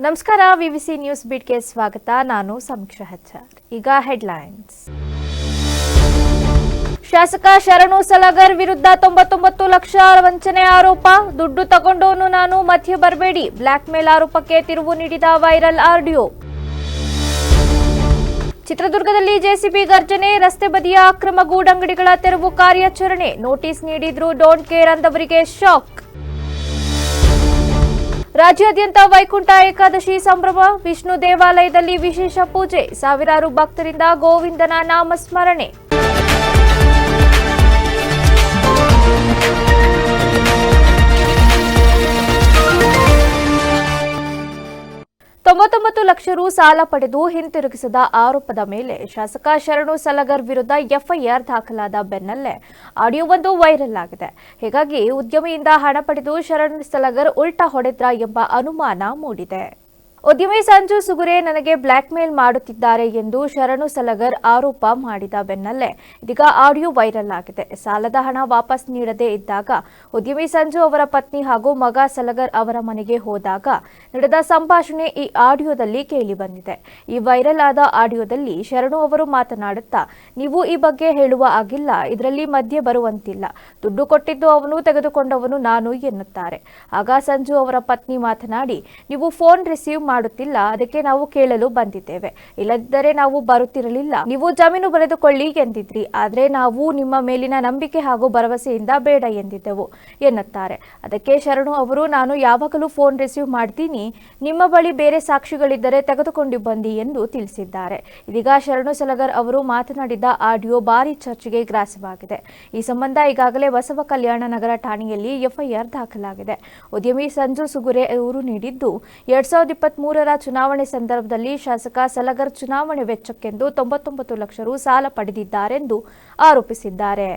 ನಮಸ್ಕಾರ ವಿವಿಸಿ ನ್ಯೂಸ್ ಬೀಟ್ಗೆ ಸ್ವಾಗತ. ನಾನು ಸಮೀಕ್ಷಾ ಹೆಚ್ಆರ್. ಈಗ ಹೆಡ್ಲೈನ್ಸ್. ಶಾಸಕ ಶರಣು ಸಲಗರ್ ವಿರುದ್ಧ 99 ಲಕ್ಷ ವಂಚನೆ ಆರೋಪ. ದುಡ್ಡು ತಗೊಂಡವನು ನಾನು, ಮಧ್ಯೆ ಬರಬೇಡಿ. ಬ್ಲಾಕ್ ಮೇಲ್ ಆರೋಪಕ್ಕೆ ತಿರುವು ನೀಡಿದ ವೈರಲ್ ಆಡಿಯೋ. ಚಿತ್ರದುರ್ಗದಲ್ಲಿ ಜೆಸಿಬಿ ಗರ್ಜನೆ, ರಸ್ತೆ ಬದಿಯ ಅಕ್ರಮ ಗೂಡಂಗಡಿಗಳ ತೆರವು ಕಾರ್ಯಾಚರಣೆ. ನೋಟಿಸ್ ನೀಡಿದ್ರು ಡೋಂಟ್ ಕೇರ್ ಅಂದವರಿಗೆ ಶಾಕ್. ರಾಜ್ಯಾದ್ಯಂತ ವೈಕುಂಠ ಏಕಾದಶಿ ಸಂಭ್ರಮ. ವಿಷ್ಣು ದೇವಾಲಯದಲ್ಲಿ ವಿಶೇಷ ಪೂಜೆ. ಸಾವಿರಾರು ಭಕ್ತರಿಂದ ಗೋವಿಂದನ ನಾಮಸ್ಮರಣೆ. ಲಕ್ಷ ರು ಸಾಲ ಪಡೆದು ಹಿಂತಿರುಗಿಸದ ಆರೋಪದ ಮೇಲೆ ಶಾಸಕ ಶರಣು ಸಲಗರ್ ವಿರುದ್ಧ ಎಫ್ಐಆರ್ ದಾಖಲಾದ ಬೆನ್ನಲ್ಲೇ ಆಡಿಯೋವೊಂದು ವೈರಲ್ ಆಗಿದೆ. ಹೀಗಾಗಿ ಉದ್ಯಮಿಯಿಂದ ಹಣ ಪಡೆದು ಶರಣು ಸಲಗರ್ ಉಲ್ಟಾ ಹೊಡೆದ್ರ ಎಂಬ ಅನುಮಾನ ಮೂಡಿದೆ. ಉದ್ಯಮಿ ಸಂಜು ಸುಗುರೆ ನನಗೆ ಬ್ಲಾಕ್ ಮೇಲ್ ಮಾಡುತ್ತಿದ್ದಾರೆ ಎಂದು ಶರಣು ಸಲಗರ್ ಆರೋಪ ಮಾಡಿದ ಬೆನ್ನಲ್ಲೇ ಇದೀಗ ಆಡಿಯೋ ವೈರಲ್ ಆಗಿದೆ. ಸಾಲದ ಹಣ ವಾಪಸ್ ನೀಡದೇ ಇದ್ದಾಗ ಉದ್ಯಮಿ ಸಂಜು ಅವರ ಪತ್ನಿ ಹಾಗೂ ಮಗ ಸಲಗರ್ ಅವರ ಮನೆಗೆ ಹೋದಾಗ ನಡೆದ ಸಂಭಾಷಣೆ ಈ ಆಡಿಯೋದಲ್ಲಿ ಕೇಳಿಬಂದಿದೆ. ಈ ವೈರಲ್ ಆದ ಆಡಿಯೋದಲ್ಲಿ ಶರಣು ಅವರು ಮಾತನಾಡುತ್ತಾ, ನೀವು ಈ ಬಗ್ಗೆ ಹೇಳುವ ಆಗಿಲ್ಲ, ಇದರಲ್ಲಿ ಮಧ್ಯೆ ಬರುವಂತಿಲ್ಲ, ದುಡ್ಡು ಕೊಟ್ಟಿದ್ದು ಅವನು, ತೆಗೆದುಕೊಂಡವನು ನಾನು ಎನ್ನುತ್ತಾರೆ. ಆಗ ಸಂಜು ಅವರ ಪತ್ನಿ ಮಾತನಾಡಿ, ನೀವು ಫೋನ್ ರಿಸೀವ್ ಮಾಡುತ್ತಿಲ್ಲ, ಅದಕ್ಕೆ ನಾವು ಕೇಳಲು ಬಂದಿದ್ದೇವೆ, ಇಲ್ಲದಿದ್ದರೆ ನಾವು ಬರುತ್ತಿರಲಿಲ್ಲ, ನೀವು ಜಮೀನು ಬರೆದುಕೊಳ್ಳಿ ಎಂದಿದ್ರಿ, ಆದರೆ ನಾವು ನಿಮ್ಮ ಮೇಲಿನ ನಂಬಿಕೆ ಹಾಗೂ ಭರವಸೆಯಿಂದ ಬೇಡ ಎಂದಿದ್ದೆವು ಎನ್ನುತ್ತಾರೆ. ಅದಕ್ಕೆ ಶರಣು ಅವರು, ನಾನು ಯಾವಾಗಲೂ ಫೋನ್ ರಿಸೀವ್ ಮಾಡ್ತೀನಿ, ನಿಮ್ಮ ಬಳಿ ಬೇರೆ ಸಾಕ್ಷಿಗಳಿದ್ದರೆ ತೆಗೆದುಕೊಂಡು ಬಂದಿ ಎಂದು ತಿಳಿಸಿದ್ದಾರೆ. ಇದೀಗ ಶರಣು ಸಲಗರ್ ಅವರು ಮಾತನಾಡಿದ ಆಡಿಯೋ ಭಾರಿ ಚರ್ಚೆಗೆ ಗ್ರಾಸವಾಗಿದೆ. ಈ ಸಂಬಂಧ ಈಗಾಗಲೇ ಬಸವ ಕಲ್ಯಾಣ ನಗರ ಠಾಣೆಯಲ್ಲಿ ಎಫ್ಐಆರ್ ದಾಖಲಾಗಿದೆ. ಉದ್ಯಮಿ ಸಂಜು ಸುಗುರೆ ಅವರು ನೀಡಿದ್ದು 2023ರ ಚುನಾವಣೆ ಸಂದರ್ಭದಲ್ಲಿ ಶಾಸಕ ಸಲಗರ್ ಚುನಾವಣೆ ವೆಚ್ಚಕ್ಕೆಂದು 99 ಲಕ್ಷ ರು ಸಾಲ ಪಡೆದಿದ್ದಾರೆಂದು ಆರೋಪಿಸಿದ್ದಾರೆ.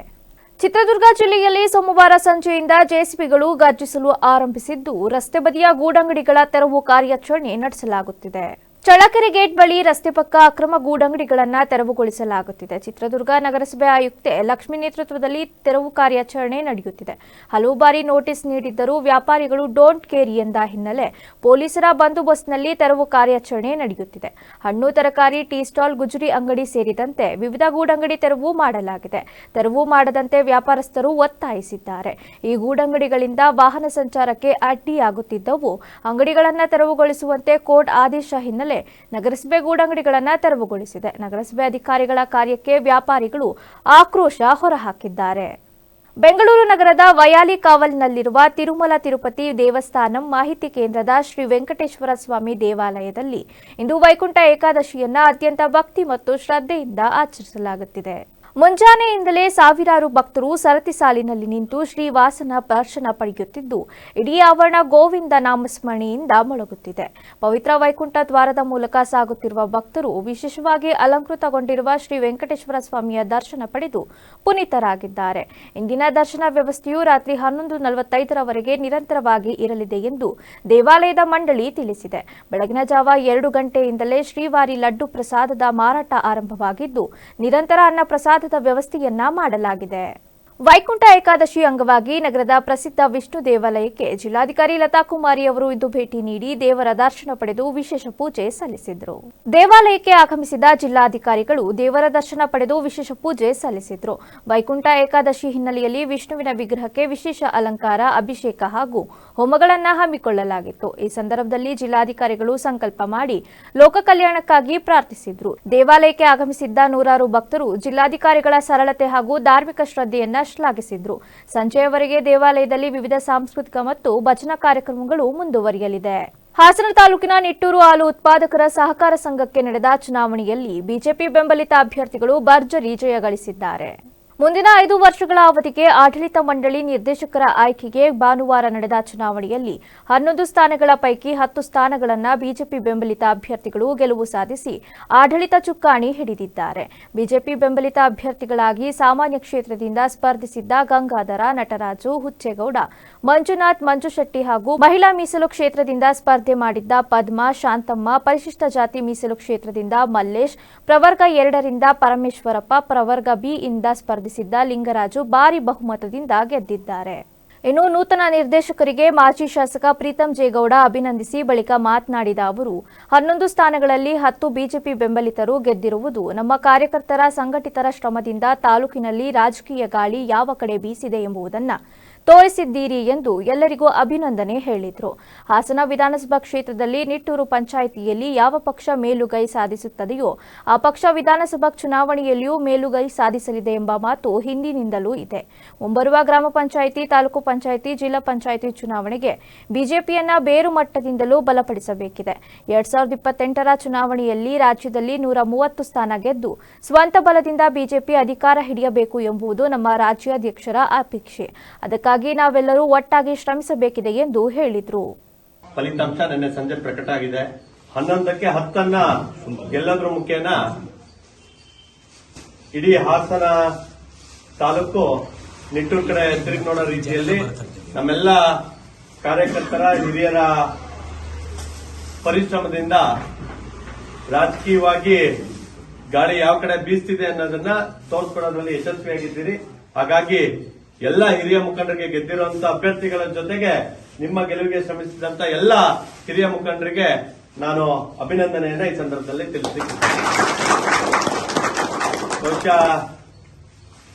ಚಿತ್ರದುರ್ಗ ಜಿಲ್ಲೆಯಲ್ಲಿ ಸೋಮವಾರ ಸಂಜೆಯಿಂದ ಜೆಸಿಬಿಗಳು ಗರ್ಜಿಸಲು ಆರಂಭಿಸಿದ್ದು, ರಸ್ತೆ ಬದಿಯ ಗೂಡಂಗಡಿಗಳ ತೆರವು ಕಾರ್ಯಾಚರಣೆ ನಡೆಸಲಾಗುತ್ತಿದೆ. ಚಳ್ಳಕೆರೆ ಗೇಟ್ ಬಳಿ ರಸ್ತೆ ಪಕ್ಕ ಅಕ್ರಮ ಗೂಡಂಗಡಿಗಳನ್ನು ತೆರವುಗೊಳಿಸಲಾಗುತ್ತಿದೆ. ಚಿತ್ರದುರ್ಗ ನಗರಸಭೆ ಆಯುಕ್ತೆ ಲಕ್ಷ್ಮಿ ನೇತೃತ್ವದಲ್ಲಿ ತೆರವು ಕಾರ್ಯಾಚರಣೆ ನಡೆಯುತ್ತಿದೆ. ಹಲವು ಬಾರಿ ನೋಟಿಸ್ ನೀಡಿದ್ದರೂ ವ್ಯಾಪಾರಿಗಳು ಡೋಂಟ್ ಕೇರ್ ಎಂದ ಹಿನ್ನೆಲೆ ಪೊಲೀಸರ ಬಂದೋಬಸ್ತ್ನಲ್ಲಿ ತೆರವು ಕಾರ್ಯಾಚರಣೆ ನಡೆಯುತ್ತಿದೆ. ಹಣ್ಣು, ತರಕಾರಿ, ಟೀ ಸ್ಟಾಲ್, ಗುಜರಿ ಅಂಗಡಿ ಸೇರಿದಂತೆ ವಿವಿಧ ಗೂಡಂಗಡಿ ತೆರವು ಮಾಡಲಾಗಿದೆ. ತೆರವು ಮಾಡದಂತೆ ವ್ಯಾಪಾರಸ್ಥರು ಒತ್ತಾಯಿಸಿದ್ದಾರೆ. ಈ ಗೂಡಂಗಡಿಗಳಿಂದ ವಾಹನ ಸಂಚಾರಕ್ಕೆ ಅಡ್ಡಿಯಾಗುತ್ತಿದ್ದವು. ಅಂಗಡಿಗಳನ್ನು ತೆರವುಗೊಳಿಸುವಂತೆ ಕೋರ್ಟ್ ಆದೇಶ ಹಿನ್ನೆಲೆ ನಗರಸಭೆ ಗೂಡಂಗಡಿಗಳನ್ನು ತೆರವುಗೊಳಿಸಿದೆ. ನಗರಸಭೆ ಅಧಿಕಾರಿಗಳ ಕಾರ್ಯಕ್ಕೆ ವ್ಯಾಪಾರಿಗಳು ಆಕ್ರೋಶ ಹೊರಹಾಕಿದ್ದಾರೆ. ಬೆಂಗಳೂರು ನಗರದ ವಯಾಲಿ ಕಾವಲ್ನಲ್ಲಿರುವ ತಿರುಮಲ ತಿರುಪತಿ ದೇವಸ್ಥಾನಂ ಮಾಹಿತಿ ಕೇಂದ್ರದ ಶ್ರೀ ವೆಂಕಟೇಶ್ವರ ಸ್ವಾಮಿ ದೇವಾಲಯದಲ್ಲಿ ಇಂದು ವೈಕುಂಠ ಏಕಾದಶಿಯನ್ನು ಅತ್ಯಂತ ಭಕ್ತಿ ಮತ್ತು ಶ್ರದ್ಧೆಯಿಂದ ಆಚರಿಸಲಾಗುತ್ತಿದೆ. ಮುಂಜಾನೆಯಿಂದಲೇ ಸಾವಿರಾರು ಭಕ್ತರು ಸರತಿ ಸಾಲಿನಲ್ಲಿ ನಿಂತು ಶ್ರೀವಾಸನ ದರ್ಶನ ಪಡೆಯುತ್ತಿದ್ದು, ಇಡೀ ಆವರಣ ಗೋವಿಂದ ನಾಮಸ್ಮರಣೆಯಿಂದ ಮೊಳಗುತ್ತಿದೆ. ಪವಿತ್ರ ವೈಕುಂಠ ದ್ವಾರದ ಮೂಲಕ ಸಾಗುತ್ತಿರುವ ಭಕ್ತರು ವಿಶೇಷವಾಗಿ ಅಲಂಕೃತಗೊಂಡಿರುವ ಶ್ರೀ ವೆಂಕಟೇಶ್ವರ ಸ್ವಾಮಿಯ ದರ್ಶನ ಪಡೆದು ಪುನೀತರಾಗಿದ್ದಾರೆ. ಇಂದಿನ ದರ್ಶನ ವ್ಯವಸ್ಥೆಯು ರಾತ್ರಿ 11:45ರವರೆಗೆ ನಿರಂತರವಾಗಿ ಇರಲಿದೆ ಎಂದು ದೇವಾಲಯದ ಮಂಡಳಿ ತಿಳಿಸಿದೆ. ಬೆಳಗಿನ ಜಾವ 2 ಗಂಟೆಯಿಂದಲೇ ಶ್ರೀವಾರಿ ಲಡ್ಡು ಪ್ರಸಾದದ ಮಾರಾಟ ಆರಂಭವಾಗಿದ್ದು, ನಿರಂತರ ಅನ್ನ ಪ್ರಸಾದದ ವ್ಯವಸ್ಥೆಯನ್ನ ಮಾಡಲಾಗಿದೆ. ವೈಕುಂಠ ಏಕಾದಶಿ ಅಂಗವಾಗಿ ನಗರದ ಪ್ರಸಿದ್ಧ ವಿಷ್ಣು ದೇವಾಲಯಕ್ಕೆ ಜಿಲ್ಲಾಧಿಕಾರಿ ಲತಾ ಕುಮಾರಿ ಅವರು ಇಂದು ಭೇಟಿ ನೀಡಿ ದೇವರ ದರ್ಶನ ಪಡೆದು ವಿಶೇಷ ಪೂಜೆ ಸಲ್ಲಿಸಿದರು. ದೇವಾಲಯಕ್ಕೆ ಆಗಮಿಸಿದ ಜಿಲ್ಲಾಧಿಕಾರಿಗಳು ದೇವರ ದರ್ಶನ ಪಡೆದು ವಿಶೇಷ ಪೂಜೆ ಸಲ್ಲಿಸಿದರು. ವೈಕುಂಠ ಏಕಾದಶಿ ಹಿನ್ನೆಲೆಯಲ್ಲಿ ವಿಷ್ಣುವಿನ ವಿಗ್ರಹಕ್ಕೆ ವಿಶೇಷ ಅಲಂಕಾರ, ಅಭಿಷೇಕ ಹಾಗೂ ಹೋಮಗಳನ್ನು ಹಮ್ಮಿಕೊಳ್ಳಲಾಗಿತ್ತು. ಈ ಸಂದರ್ಭದಲ್ಲಿ ಜಿಲ್ಲಾಧಿಕಾರಿಗಳು ಸಂಕಲ್ಪ ಮಾಡಿ ಲೋಕ ಕಲ್ಯಾಣಕ್ಕಾಗಿ ಪ್ರಾರ್ಥಿಸಿದರು. ದೇವಾಲಯಕ್ಕೆ ಆಗಮಿಸಿದ್ದ ನೂರಾರು ಭಕ್ತರು ಜಿಲ್ಲಾಧಿಕಾರಿಗಳ ಸರಳತೆ ಹಾಗೂ ಧಾರ್ಮಿಕ ಶ್ರದ್ಧೆಯನ್ನ ಶ್ಲಾಘಿಸಿದ್ರು. ಸಂಜೆಯವರೆಗೆ ದೇವಾಲಯದಲ್ಲಿ ವಿವಿಧ ಸಾಂಸ್ಕೃತಿಕ ಮತ್ತು ಭಜನಾ ಕಾರ್ಯಕ್ರಮಗಳು ಮುಂದುವರಿಯಲಿದೆ. ಹಾಸನ ತಾಲೂಕಿನ ನಿಟ್ಟೂರು ಹಾಲು ಉತ್ಪಾದಕರ ಸಹಕಾರ ಸಂಘಕ್ಕೆ ನಡೆದ ಚುನಾವಣೆಯಲ್ಲಿ ಬಿಜೆಪಿ ಬೆಂಬಲಿತ ಅಭ್ಯರ್ಥಿಗಳು ಭರ್ಜರಿ ಜಯ ಗಳಿಸಿದ್ದಾರೆ. ಮುಂದಿನ 5 ವರ್ಷಗಳ ಅವಧಿಗೆ ಆಡಳಿತ ಮಂಡಳಿ ನಿರ್ದೇಶಕರ ಆಯ್ಕೆಗೆ ಭಾನುವಾರ ನಡೆದ ಚುನಾವಣೆಯಲ್ಲಿ 11 ಸ್ಥಾನಗಳ ಪೈಕಿ 10 ಸ್ಥಾನಗಳನ್ನು ಬಿಜೆಪಿ ಬೆಂಬಲಿತ ಅಭ್ಯರ್ಥಿಗಳು ಗೆಲುವು ಸಾಧಿಸಿ ಆಡಳಿತ ಚುಕ್ಕಾಣಿ ಹಿಡಿದಿದ್ದಾರೆ. ಬಿಜೆಪಿ ಬೆಂಬಲಿತ ಅಭ್ಯರ್ಥಿಗಳಾಗಿ ಸಾಮಾನ್ಯ ಕ್ಷೇತ್ರದಿಂದ ಸ್ಪರ್ಧಿಸಿದ್ದ ಗಂಗಾಧರ, ನಟರಾಜು, ಹುಚ್ಚೇಗೌಡ, ಮಂಜುನಾಥ್, ಮಂಜುಶೆಟ್ಟಿ ಹಾಗೂ ಮಹಿಳಾ ಮೀಸಲು ಕ್ಷೇತ್ರದಿಂದ ಸ್ಪರ್ಧೆ ಮಾಡಿದ್ದ ಪದ್ಮಾ, ಶಾಂತಮ್ಮ, ಪರಿಶಿಷ್ಟ ಜಾತಿ ಮೀಸಲು ಕ್ಷೇತ್ರದಿಂದ ಮಲ್ಲೇಶ್, ಪ್ರವರ್ಗ 2ರಿಂದ ಪರಮೇಶ್ವರಪ್ಪ, ಪ್ರವರ್ಗ ಬಿ ಇಂದ ಸ್ಪರ್ಧಿಸಿದ್ದ ಲಿಂಗರಾಜು ಭಾರಿ ಬಹುಮತದಿಂದ ಗೆದ್ದಿದ್ದಾರೆ. ಇನ್ನು ನೂತನ ನಿರ್ದೇಶಕರಿಗೆ ಮಾಜಿ ಶಾಸಕ ಪ್ರೀತಂ ಜೇಗೌಡ ಅಭಿನಂದಿಸಿ ಬಳಿಕ ಮಾತನಾಡಿದ ಅವರು 11 ಸ್ಥಾನಗಳಲ್ಲಿ 10 ಬಿಜೆಪಿ ಬೆಂಬಲಿತರು ಗೆದ್ದಿರುವುದು ನಮ್ಮ ಕಾರ್ಯಕರ್ತರ ಸಂಘಟಿತರ ಶ್ರಮದಿಂದ ತಾಲೂಕಿನಲ್ಲಿ ರಾಜಕೀಯ ಗಾಳಿ ಯಾವ ಕಡೆ ಬೀಸಿದೆ ಎಂಬುದನ್ನು ತೋರಿಸಿದ್ದೀರಿ ಎಂದು ಎಲ್ಲರಿಗೂ ಅಭಿನಂದನೆ ಹೇಳಿದರು. ಹಾಸನ ವಿಧಾನಸಭಾ ಕ್ಷೇತ್ರದಲ್ಲಿ ನಿಟ್ಟೂರು ಪಂಚಾಯಿತಿಯಲ್ಲಿ ಯಾವ ಪಕ್ಷ ಮೇಲುಗೈ ಸಾಧಿಸುತ್ತದೆಯೋ ಆ ಪಕ್ಷ ವಿಧಾನಸಭಾ ಚುನಾವಣೆಯಲ್ಲಿಯೂ ಮೇಲುಗೈ ಸಾಧಿಸಲಿದೆ ಎಂಬ ಮಾತು ಹಿಂದಿನಿಂದಲೂ ಇದೆ. ಮುಂಬರುವ ಗ್ರಾಮ ಪಂಚಾಯಿತಿ, ತಾಲೂಕು ಪಂಚಾಯಿತಿ, ಜಿಲ್ಲಾ ಪಂಚಾಯಿತಿ ಚುನಾವಣೆಗೆ ಬಿಜೆಪಿಯನ್ನ ಬೇರು ಮಟ್ಟದಿಂದಲೂ ಬಲಪಡಿಸಬೇಕಿದೆ. 2028ರ ಚುನಾವಣೆಯಲ್ಲಿ ರಾಜ್ಯದಲ್ಲಿ 130 ಸ್ಥಾನ ಗೆದ್ದು ಸ್ವಂತ ಬಲದಿಂದ ಬಿಜೆಪಿ ಅಧಿಕಾರ ಹಿಡಿಯಬೇಕು ಎಂಬುದು ನಮ್ಮ ರಾಜ್ಯಾಧ್ಯಕ್ಷರ ಅಪೇಕ್ಷೆ. ಅದಕ್ಕಾಗಿ ನಾವೆಲ್ಲರೂ ಒಟ್ಟಾಗಿ ಶ್ರಮಿಸಬೇಕಿದೆ ಎಂದು ಹೇಳಿದರು. ಫಲಿತಾಂಶ ನಿನ್ನೆ ಸಂಜೆ ಪ್ರಕಟ ಆಗಿದೆ. 11ಕ್ಕೆ 10 ಗೆಲ್ಲೋದ್ರ ಮುಖೇನ ಇಡೀ ಹಾಸನ ತಾಲೂಕು ನಿಟ್ಟೂರು ಕಡೆ ತಿರುಗಿ ನೋಡೋ ರೀತಿಯಲ್ಲಿ ನಮ್ಮೆಲ್ಲ ಕಾರ್ಯಕರ್ತರ ಹಿರಿಯರ ಪರಿಶ್ರಮದಿಂದ ರಾಜಕೀಯವಾಗಿ ಗಾಳಿ ಯಾವ ಕಡೆ ಬೀಸ್ತಿದೆ ಅನ್ನೋದನ್ನ ತೋರಿಸ್ಕೊಡೋದ್ರಲ್ಲಿ ಯಶಸ್ವಿಯಾಗಿದ್ದೀರಿ. ಹಾಗಾಗಿ ಎಲ್ಲ ಹಿರಿಯ ಮುಖಂಡರಿಗೆ ಗೆದ್ದಿರುವಂತ ಅಭ್ಯರ್ಥಿಗಳ ಜೊತೆಗೆ ನಿಮ್ಮ ಗೆಲುವಿಗೆ ಶ್ರಮಿಸಿದಂತ ಎಲ್ಲ ಹಿರಿಯ ಮುಖಂಡರಿಗೆ ನಾನು ಅಭಿನಂದನೆಯನ್ನ ಈ ಸಂದರ್ಭದಲ್ಲಿ ತಿಳಿಸಿದ್ದೇನೆ. ಬಹುಶಃ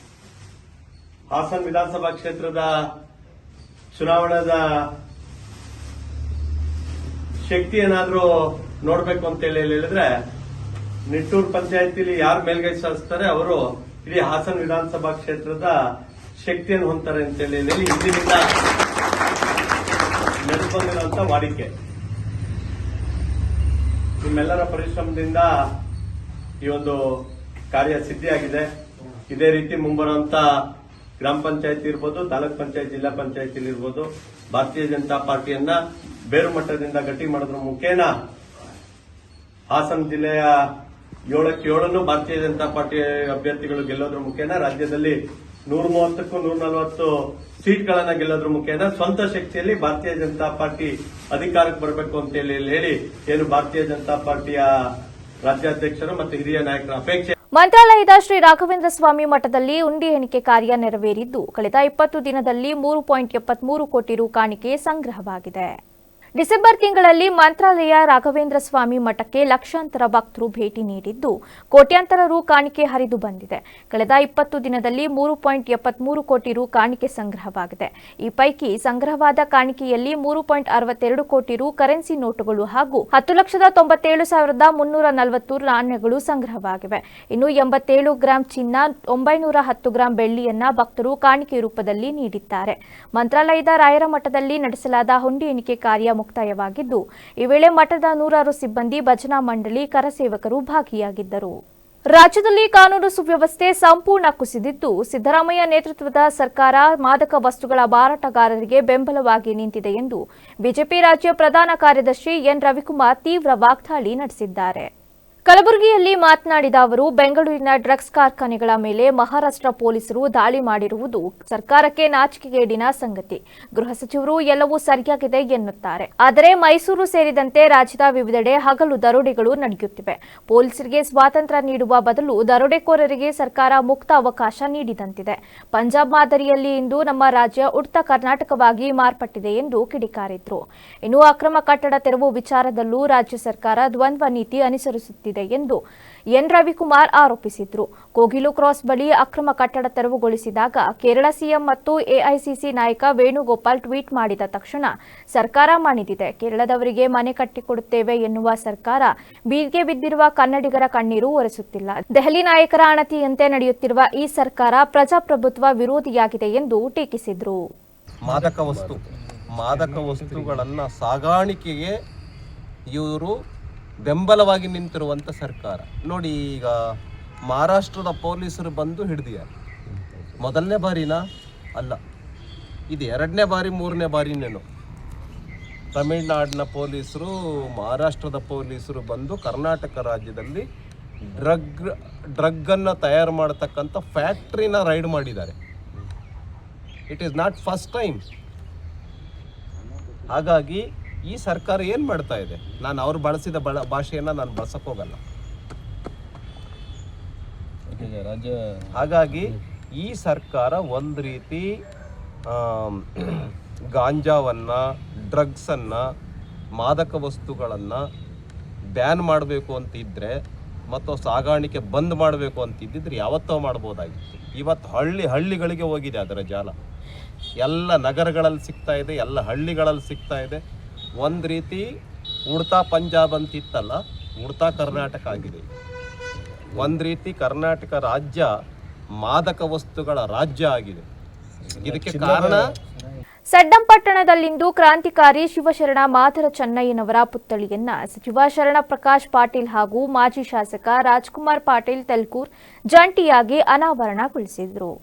ಹಾಸನ ವಿಧಾನಸಭಾ ಕ್ಷೇತ್ರದ ಚುನಾವಣಾದ ಶಕ್ತಿ ಏನಾದ್ರೂ ನೋಡ್ಬೇಕು ಅಂತ ಹೇಳಿದ್ರೆ ನಿಟ್ಟೂರು ಪಂಚಾಯತಿಲಿ ಯಾರು ಮೇಲ್ಗೈ ಸಾಧಿಸ್ತಾರೆ ಅವರು ಇಡೀ ಹಾಸನ ವಿಧಾನಸಭಾ ಕ್ಷೇತ್ರದ ಶಕ್ತಿಯನ್ನು ಹೊಂದ್ತಾರೆ ಅಂತೇಳಿ ಹಿಂದಿನಿಂದ ನಡೆದುಕೊಂಡಿರುವಂತ ವಾಡಿಕೆ. ನಿಮ್ಮೆಲ್ಲರ ಪರಿಶ್ರಮದಿಂದ ಈ ಒಂದು ಕಾರ್ಯ ಸಿದ್ಧಿಯಾಗಿದೆ. ಇದೇ ರೀತಿ ಮುಂಬರುವಂತ ಗ್ರಾಮ ಪಂಚಾಯತಿ ಇರ್ಬೋದು, ತಾಲೂಕ್ ಪಂಚಾಯತ್, ಜಿಲ್ಲಾ ಪಂಚಾಯತಿ ಇರ್ಬೋದು, ಭಾರತೀಯ ಜನತಾ ಪಾರ್ಟಿಯನ್ನ ಬೇರು ಮಟ್ಟದಿಂದ ಗಟ್ಟಿ ಮಾಡೋದ್ರ ಮುಖೇನ ಹಾಸನ ಜಿಲ್ಲೆಯ 7ಕ್ಕೆ 7 ಭಾರತೀಯ ಜನತಾ ಪಾರ್ಟಿ ಅಭ್ಯರ್ಥಿಗಳು ಗೆಲ್ಲೋದ್ರ ಮುಖೇನ ರಾಜ್ಯದಲ್ಲಿ 130ಕ್ಕೂ 140 ಸೀಟ್ಗಳನ್ನ ಗೆಲ್ಲೋದ್ರ ಮುಖೇನ ಸ್ವಂತ ಶಕ್ತಿಯಲ್ಲಿ ಭಾರತೀಯ ಜನತಾ ಪಾರ್ಟಿ ಅಧಿಕಾರಕ್ಕೆ ಬರಬೇಕು ಅಂತ ಹೇಳಿ ಏನು ಭಾರತೀಯ ಜನತಾ ಪಾರ್ಟಿಯ ರಾಜ್ಯಾಧ್ಯಕ್ಷರು ಮತ್ತು ಹಿರಿಯ ನಾಯಕರ ಅಪೇಕ್ಷೆ. ಮಂತ್ರಾಲಯದ ಶ್ರೀ ರಾಘವೇಂದ್ರ ಸ್ವಾಮಿ ಮಠದಲ್ಲಿ ಉಂಡಿ ಎಣಿಕೆ ಕಾರ್ಯ ನೆರವೇರಿದ್ದು ಕಳೆದ 20 ದಿನದಲ್ಲಿ 3.73 ಕೋಟಿ ರು ಕಾಣಿಕೆ ಸಂಗ್ರಹವಾಗಿದೆ. ಡಿಸೆಂಬರ್ ತಿಂಗಳಲ್ಲಿ ಮಂತ್ರಾಲಯ ರಾಘವೇಂದ್ರ ಸ್ವಾಮಿ ಮಠಕ್ಕೆ ಲಕ್ಷಾಂತರ ಭಕ್ತರು ಭೇಟಿ ನೀಡಿದ್ದು ಕೋಟ್ಯಾಂತರ ರು ಕಾಣಿಕೆ ಹರಿದು ಬಂದಿದೆ. ಕಳೆದ 20 ದಿನದಲ್ಲಿ 3.73 ಕೋಟಿ ರು ಕಾಣಿಕೆ ಸಂಗ್ರಹವಾಗಿದೆ. ಈ ಪೈಕಿ ಸಂಗ್ರಹವಾದ ಕಾಣಿಕೆಯಲ್ಲಿ 3.62 ಕೋಟಿ ರು ಕರೆನ್ಸಿ ನೋಟುಗಳು ಹಾಗೂ 10,97,340 ನಾಣ್ಯಗಳು ಸಂಗ್ರಹವಾಗಿವೆ. ಇನ್ನು 87 ಗ್ರಾಂ ಚಿನ್ನ, 910 ಗ್ರಾಂ ಬೆಳ್ಳಿಯನ್ನ ಭಕ್ತರು ಕಾಣಿಕೆ ರೂಪದಲ್ಲಿ ನೀಡಿದ್ದಾರೆ. ಮಂತ್ರಾಲಯದ ರಾಯರ ಮಠದಲ್ಲಿ ನಡೆಸಲಾದ ಹುಂಡಿ ಎಣಿಕೆ ಕಾರ್ಯ ಮುಕ್ತಾಯವಾಗಿದ್ದು ಈ ವೇಳೆ ಮಠದ 100 ಸಿಬ್ಬಂದಿ, ಭಜನಾ ಮಂಡಳಿ, ಕರಸೇವಕರು ಭಾಗಿಯಾಗಿದ್ದರು. ರಾಜ್ಯದಲ್ಲಿ ಕಾನೂನು ಸುವ್ಯವಸ್ಥೆ ಸಂಪೂರ್ಣ ಕುಸಿದಿದ್ದು ಸಿದ್ದರಾಮಯ್ಯ ನೇತೃತ್ವದ ಸರ್ಕಾರ ಮಾದಕ ವಸ್ತುಗಳ ಮಾರಾಟಗಾರರಿಗೆ ಬೆಂಬಲವಾಗಿ ನಿಂತಿದೆ ಎಂದು ಬಿಜೆಪಿ ರಾಜ್ಯ ಪ್ರಧಾನ ಕಾರ್ಯದರ್ಶಿ ಎನ್ ರವಿಕುಮಾರ್ ತೀವ್ರ ವಾಗ್ದಾಳಿ ನಡೆಸಿದ್ದಾರೆ. ಕಲಬುರಗಿಯಲ್ಲಿ ಮಾತನಾಡಿದ ಅವರು, ಬೆಂಗಳೂರಿನ ಡ್ರಗ್ಸ್ ಕಾರ್ಖಾನೆಗಳ ಮೇಲೆ ಮಹಾರಾಷ್ಟ್ರ ಪೊಲೀಸರು ದಾಳಿ ಮಾಡಿರುವುದು ಸರ್ಕಾರಕ್ಕೆ ನಾಚಿಕೆಗೇಡಿನ ಸಂಗತಿ. ಗೃಹ ಸಚಿವರು ಎಲ್ಲವೂ ಸರಿಯಾಗಿದೆ ಎನ್ನುತ್ತಾರೆ. ಆದರೆ ಮೈಸೂರು ಸೇರಿದಂತೆ ರಾಜ್ಯದ ವಿವಿಧೆಡೆ ಹಗಲು ದರೋಡೆಗಳು ನಡೆಯುತ್ತಿವೆ. ಪೊಲೀಸರಿಗೆ ಸ್ವಾತಂತ್ರ್ಯ ನೀಡುವ ಬದಲು ದರೋಡೆಕೋರರಿಗೆ ಸರ್ಕಾರ ಮುಕ್ತ ಅವಕಾಶ ನೀಡಿದಂತಿದೆ. ಪಂಜಾಬ್ ಮಾದರಿಯಲ್ಲಿ ಇಂದು ನಮ್ಮ ರಾಜ್ಯ ಉತ್ತರ ಕರ್ನಾಟಕವಾಗಿ ಮಾರ್ಪಟ್ಟಿದೆ ಎಂದು ಕಿಡಿಕಾರಿದ್ರು. ಇನ್ನು ಅಕ್ರಮ ಕಟ್ಟಡ ತೆರವು ವಿಚಾರದಲ್ಲೂ ರಾಜ್ಯ ಸರ್ಕಾರ ದ್ವಂದ್ವ ನೀತಿ ಅನುಸರಿಸುತ್ತಿದೆ ಎಂದು ಎನ್ ರವಿಕುಮಾರ್ ಆರೋಪಿಸಿದರು. ಕೋಗಿಲು ಕ್ರಾಸ್ ಬಳಿ ಅಕ್ರಮ ಕಟ್ಟಡ ತೆರವುಗೊಳಿಸಿದಾಗ ಕೇರಳ ಸಿಎಂ ಮತ್ತು ಎಐಸಿಸಿ ನಾಯಕ ವೇಣುಗೋಪಾಲ್ ಟ್ವೀಟ್ ಮಾಡಿದ ತಕ್ಷಣ ಸರ್ಕಾರ ಮಣಿದಿದೆ. ಕೇರಳದವರಿಗೆ ಮನೆ ಕಟ್ಟಿಕೊಡುತ್ತೇವೆ ಎನ್ನುವ ಸರ್ಕಾರ ಬೀದಿಗೆ ಬಿದ್ದಿರುವ ಕನ್ನಡಿಗರ ಕಣ್ಣೀರು ಒರೆಸುತ್ತಿಲ್ಲ. ದೆಹಲಿ ನಾಯಕರ ಅಣತಿಯಂತೆ ನಡೆಯುತ್ತಿರುವ ಈ ಸರ್ಕಾರ ಪ್ರಜಾಪ್ರಭುತ್ವ ವಿರೋಧಿಯಾಗಿದೆ ಎಂದು ಟೀಕಿಸಿದರು. ಮಾದಕ ವಸ್ತುಗಳನ್ನ ಸಾಗಾಣಿಕೆಗೆ ಇವರು ಬೆಂಬಲವಾಗಿ ನಿಂತಿರುವಂಥ ಸರ್ಕಾರ ನೋಡಿ. ಈಗ ಮಹಾರಾಷ್ಟ್ರದ ಪೊಲೀಸರು ಬಂದು ಹಿಡಿದಿದ್ದಾರೆ. ಮೊದಲನೇ ಬಾರಿನಾ ಅಲ್ಲ, ಇದು 2ನೇ ಬಾರಿ 3ನೇ ಬಾರಿನೇನು. ತಮಿಳುನಾಡಿನ ಪೊಲೀಸರು, ಮಹಾರಾಷ್ಟ್ರದ ಪೊಲೀಸರು ಬಂದು ಕರ್ನಾಟಕ ರಾಜ್ಯದಲ್ಲಿ ಡ್ರಗ್ಗನ್ನು ತಯಾರು ಮಾಡತಕ್ಕಂಥ ಫ್ಯಾಕ್ಟ್ರಿನ ರೈಡ್ ಮಾಡಿದ್ದಾರೆ. It is not first time. ಹಾಗಾಗಿ ಈ ಸರ್ಕಾರ ಏನು ಮಾಡ್ತಾ ಇದೆ, ನಾನು ಅವ್ರು ಬಳಸಿದ ಭಾಷೆಯನ್ನು ನಾನು ಬಳಸಕ್ಕೆ ಹೋಗಲ್ಲ. ಹಾಗಾಗಿ ಈ ಸರ್ಕಾರ ಒಂದು ರೀತಿ ಗಾಂಜಾವನ್ನು, ಡ್ರಗ್ಸನ್ನು, ಮಾದಕ ವಸ್ತುಗಳನ್ನು ಬ್ಯಾನ್ ಮಾಡಬೇಕು ಅಂತಿದ್ದರೆ ಮತ್ತು ಸಾಗಾಣಿಕೆ ಬಂದ್ ಮಾಡಬೇಕು ಅಂತಿದ್ದಿದ್ರೆ ಯಾವತ್ತೋ ಮಾಡ್ಬೋದಾಗಿತ್ತು. ಇವತ್ತು ಹಳ್ಳಿಗಳಿಗೆ ಹೋಗಿದೆ ಅದರ ಜಾಲ. ಎಲ್ಲ ನಗರಗಳಲ್ಲಿ ಸಿಗ್ತಾ ಇದೆ, ಎಲ್ಲ ಹಳ್ಳಿಗಳಲ್ಲಿ ಸಿಗ್ತಾ ಇದೆ. ಒಂದು ರೀತಿ ಉಡ್ತಾ ಪಂಜಾಬ್ ಅಂತಿತ್ತಲ್ಲ, ಉಡ್ತಾ ಕರ್ನಾಟಕ ಆಗಿದೆ. ಒಂದು ರೀತಿ ಕರ್ನಾಟಕ ರಾಜ್ಯ ಮಾದಕ ವಸ್ತುಗಳ ರಾಜ್ಯ ಆಗಿದೆ. ಇದಕ್ಕೆ ಕಾರಣ ಸಡ್ಡಂಪಟ್ಟಣದಲ್ಲಿಂದು ಕ್ರಾಂತಿಕಾರಿ ಶಿವಶರಣ ಮಾದರ ಚೆನ್ನಯ್ಯನವರ ಪುತ್ಥಳಿಯನ್ನ ಸಚಿವ ಶರಣ ಪ್ರಕಾಶ್ ಪಾಟೀಲ್ ಹಾಗೂ ಮಾಜಿ ಶಾಸಕ ರಾಜ್ಕುಮಾರ್ ಪಾಟೀಲ್ ತೆಲ್ಕೂರ್ ಜಂಟಿಯಾಗಿ ಅನಾವರಣಗೊಳಿಸಿದರು.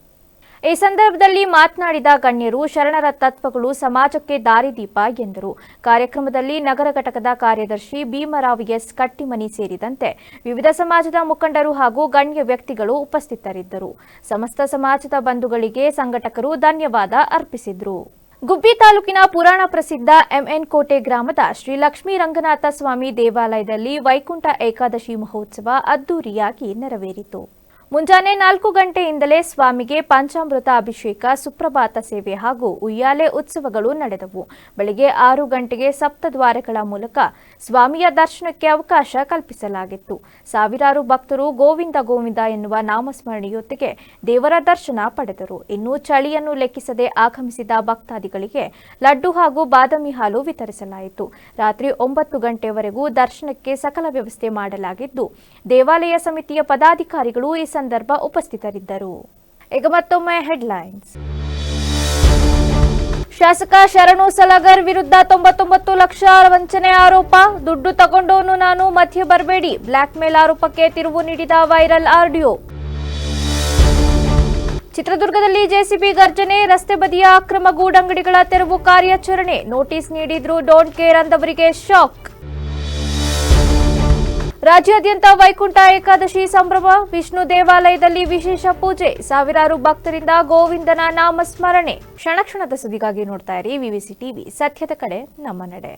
ಈ ಸಂದರ್ಭದಲ್ಲಿ ಮಾತನಾಡಿದ ಗಣ್ಯರು, ಶರಣರ ತತ್ವಗಳು ಸಮಾಜಕ್ಕೆ ದಾರಿದೀಪ ಎಂದರು. ಕಾರ್ಯಕ್ರಮದಲ್ಲಿ ನಗರ ಘಟಕದ ಕಾರ್ಯದರ್ಶಿ ಭೀಮರಾವ್ ಎಸ್ ಕಟ್ಟಿಮನಿ ಸೇರಿದಂತೆ ವಿವಿಧ ಸಮಾಜದ ಮುಖಂಡರು ಹಾಗೂ ಗಣ್ಯ ವ್ಯಕ್ತಿಗಳು ಉಪಸ್ಥಿತರಿದ್ದರು. ಸಮಸ್ತ ಸಮಾಜದ ಬಂಧುಗಳಿಗೆ ಸಂಘಟಕರು ಧನ್ಯವಾದ ಅರ್ಪಿಸಿದರು. ಗುಬ್ಬಿ ತಾಲೂಕಿನ ಪುರಾಣ ಪ್ರಸಿದ್ಧ ಎಂಎನ್ ಕೋಟೆ ಗ್ರಾಮದ ಶ್ರೀ ಲಕ್ಷ್ಮೀ ರಂಗನಾಥ ಸ್ವಾಮಿ ದೇವಾಲಯದಲ್ಲಿ ವೈಕುಂಠ ಏಕಾದಶಿ ಮಹೋತ್ಸವ ಅದ್ದೂರಿಯಾಗಿ ನೆರವೇರಿತು. ಮುಂಜಾನೆ 4 ಗಂಟೆಯಿಂದಲೇ ಸ್ವಾಮಿಗೆ ಪಂಚಾಮೃತ ಅಭಿಷೇಕ, ಸುಪ್ರಭಾತ ಸೇವೆ ಹಾಗೂ ಉಯ್ಯಾಲೆ ಉತ್ಸವಗಳು ನಡೆದವು. ಬೆಳಗ್ಗೆ 6 ಗಂಟೆಗೆ ಸಪ್ತದ್ವಾರಗಳ ಮೂಲಕ ಸ್ವಾಮಿಯ ದರ್ಶನಕ್ಕೆ ಅವಕಾಶ ಕಲ್ಪಿಸಲಾಗಿತ್ತು. ಸಾವಿರಾರು ಭಕ್ತರು ಗೋವಿಂದ ಗೋವಿಂದ ಎನ್ನುವ ನಾಮಸ್ಮರಣೆಯೊತ್ತಿಗೆ ದೇವರ ದರ್ಶನ ಪಡೆದರು. ಇನ್ನು ಚಳಿಯನ್ನು ಲೆಕ್ಕಿಸದೆ ಆಗಮಿಸಿದ ಭಕ್ತಾದಿಗಳಿಗೆ ಲಡ್ಡು ಹಾಗೂ ಬಾದಾಮಿ ಹಾಲು ವಿತರಿಸಲಾಯಿತು. ರಾತ್ರಿ 9 ಗಂಟೆವರೆಗೂ ದರ್ಶನಕ್ಕೆ ಸಕಲ ವ್ಯವಸ್ಥೆ ಮಾಡಲಾಗಿದ್ದು, ದೇವಾಲಯ ಸಮಿತಿಯ ಪದಾಧಿಕಾರಿಗಳು ಈ ಸಂದರ್ಭ ಉಪಸ್ಥಿತರಿದ್ದರು. ಈಗ ಮತ್ತೊಮ್ಮೆ ಹೆಡ್ಲೈನ್ಸ್. ಶಾಸಕ ಶರಣು ಸಲಗರ್ ವಿರುದ್ಧ 99 ಲಕ್ಷ ವಂಚನೆ ಆರೋಪ. ದುಡ್ಡು ತಗೊಂಡೋನು ನಾನು, ಮಧ್ಯೆ ಬರಬೇಡಿ. ಬ್ಲಾಕ್ ಮೇಲ್ ಆರೋಪಕ್ಕೆ ತಿರುವು ನೀಡಿದ ವೈರಲ್ ಆಡಿಯೋ. ಚಿತ್ರದುರ್ಗದಲ್ಲಿ ಜೆಸಿಬಿ ಗರ್ಜನೆ, ರಸ್ತೆ ಬದಿಯ ಅಕ್ರಮ ಗೂಡಂಗಡಿಗಳ ತೆರವು ಕಾರ್ಯಾಚರಣೆ. ನೋಟಿಸ್ ನೀಡಿದ್ರು ಡೋಂಟ್ ಕೇರ್ ಅಂದವರಿಗೆ ಶಾಕ್. ರಾಜ್ಯಾದ್ಯಂತ ವೈಕುಂಠ ಏಕಾದಶಿ ಸಂಭ್ರಮ. ವಿಷ್ಣು ದೇವಾಲಯದಲ್ಲಿ ವಿಶೇಷ ಪೂಜೆ. ಸಾವಿರಾರು ಭಕ್ತರಿಂದ ಗೋವಿಂದನ ನಾಮಸ್ಮರಣೆ. ಕ್ಷಣ ಕ್ಷಣದ ಸುದ್ದಿಗಾಗಿ ನೋಡ್ತಾ ಇರಿ ವಿವಿಸಿ ಟಿವಿ, ಸತ್ಯದ ಕಡೆ ನಮ್ಮ ನಡೆ.